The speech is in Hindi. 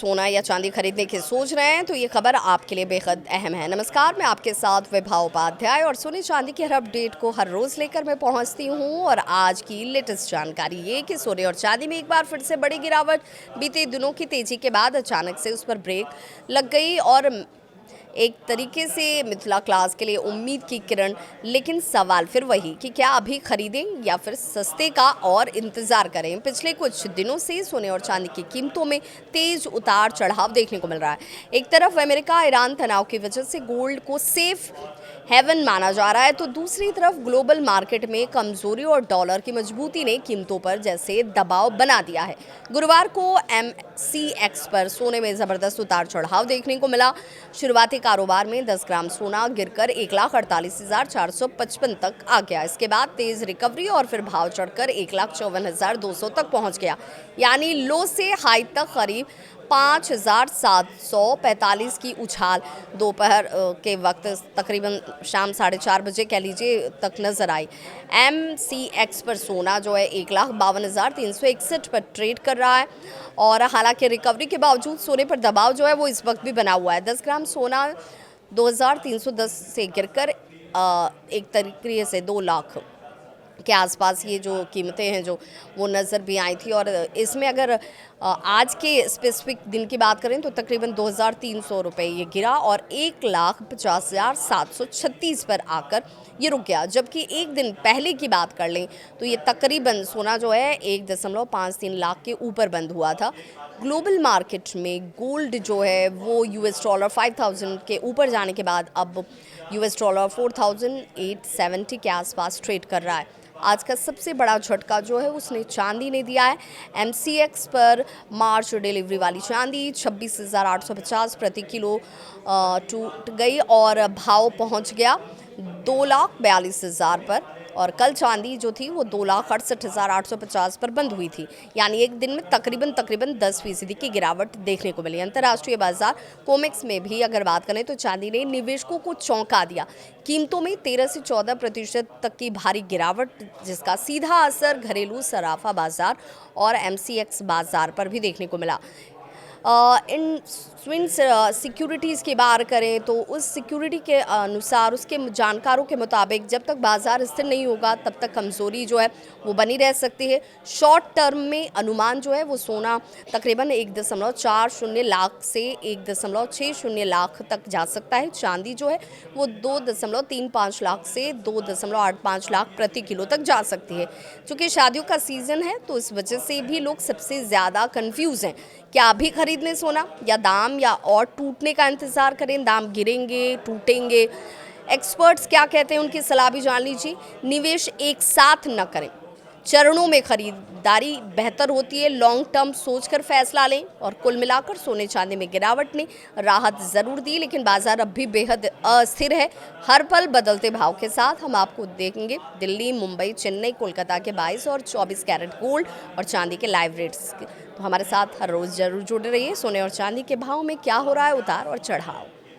सोना या चांदी खरीदने की सोच रहे हैं तो ये खबर आपके लिए बेहद अहम है। नमस्कार, मैं आपके साथ विभा उपाध्याय और सोने चांदी की हर अपडेट को हर रोज लेकर मैं पहुंचती हूं। और आज की लेटेस्ट जानकारी ये कि सोने और चांदी में एक बार फिर से बड़ी गिरावट। बीते दिनों की तेजी के बाद अचानक से उस पर ब्रेक लग गई और एक तरीके से मिथिला क्लास के लिए उम्मीद की किरण। लेकिन सवाल फिर वही कि क्या अभी खरीदें या फिर सस्ते का और इंतजार करें। पिछले कुछ दिनों से सोने और चांदी की कीमतों में तेज उतार चढ़ाव देखने को मिल रहा है। एक तरफ अमेरिका ईरान तनाव की वजह से गोल्ड को सेफ हेवन माना जा रहा है, तो दूसरी तरफ ग्लोबल मार्केट में कमजोरी और डॉलर की मजबूती ने कीमतों पर जैसे दबाव बना दिया है। गुरुवार को MCX पर सोने में जबरदस्त उतार चढ़ाव देखने को मिला। शुरुआती कारोबार में 10 ग्राम सोना गिरकर 1,48,455 तक आ गया। इसके बाद तेज रिकवरी और फिर भाव चढ़कर 1,54,200 तक पहुंच गया, यानी लो से हाई तक करीब 5,745 की उछाल दोपहर के वक्त तकरीबन शाम 4:30 बजे कह लीजिए तक नजर आई। MCX पर सोना जो है 1,52,361 पर ट्रेड कर रहा है और हालांकि रिकवरी के बावजूद सोने पर दबाव जो है वो इस वक्त भी बना हुआ है। 10 ग्राम सोना 2,310 से गिरकर एक तरीके से 2 लाख के आसपास ये जो कीमतें हैं जो वो नज़र भी आई थी। और इसमें अगर आज के स्पेसिफिक दिन की बात करें तो तकरीबन 2,300 रुपये ये गिरा और 1,50,736 पर आकर ये रुक गया। जबकि एक दिन पहले की बात कर लें तो ये तकरीबन सोना जो है 1.53 लाख के ऊपर बंद हुआ था। ग्लोबल मार्केट में गोल्ड जो है वो $5,000 के ऊपर जाने के बाद अब $4,870 के आसपास ट्रेड कर रहा है। आज का सबसे बड़ा झटका जो है उसने चांदी ने दिया है। MCX पर मार्च डिलीवरी वाली चांदी 26,850 प्रति किलो टूट गई और भाव पहुंच गया 2,42,000 पर। और कल चांदी जो थी वो 2,68,850 पर बंद हुई थी, यानी एक दिन में तकरीबन 10% की गिरावट देखने को मिली। अंतर्राष्ट्रीय बाजार कोमेक्स में भी अगर बात करें तो चांदी ने निवेशकों को चौंका दिया। कीमतों में 13 से 14% तक की भारी गिरावट, जिसका सीधा असर घरेलू सराफा बाजार और MCX बाजार पर भी देखने को मिला। इन स्विंग्स सिक्योरिटीज़ की बात करें तो उस सिक्योरिटी के अनुसार उसके जानकारों के मुताबिक जब तक बाजार स्थिर नहीं होगा तब तक कमज़ोरी जो है वो बनी रह सकती है। शॉर्ट टर्म में अनुमान जो है वो सोना तकरीबन 1.40 लाख से 1.60 लाख तक जा सकता है। चांदी जो है वो 2.35 लाख से 2.85 लाख प्रति किलो तक जा सकती है। चूँकि शादियों का सीज़न है तो इस वजह से भी लोग सबसे ज़्यादा कन्फ्यूज़ हैं। क्या अभी खरीद लें सोना या दाम या और टूटने का इंतज़ार करें? दाम गिरेंगे, टूटेंगे? एक्सपर्ट्स क्या कहते हैं उनकी सलाह भी जान लीजिए। निवेश एक साथ न करें, चरणों में खरीदारी बेहतर होती है। लॉन्ग टर्म सोचकर फैसला लें। और कुल मिलाकर सोने चांदी में गिरावट ने राहत ज़रूर दी, लेकिन बाजार अब भी बेहद अस्थिर है। हर पल बदलते भाव के साथ हम आपको देखेंगे दिल्ली, मुंबई, चेन्नई, कोलकाता के 22 और 24 कैरेट गोल्ड और चांदी के लाइव रेट्स। तो हमारे साथ हर रोज़ जरूर जुड़े रहिए। सोने और चांदी के भाव में क्या हो रहा है उतार और चढ़ाव।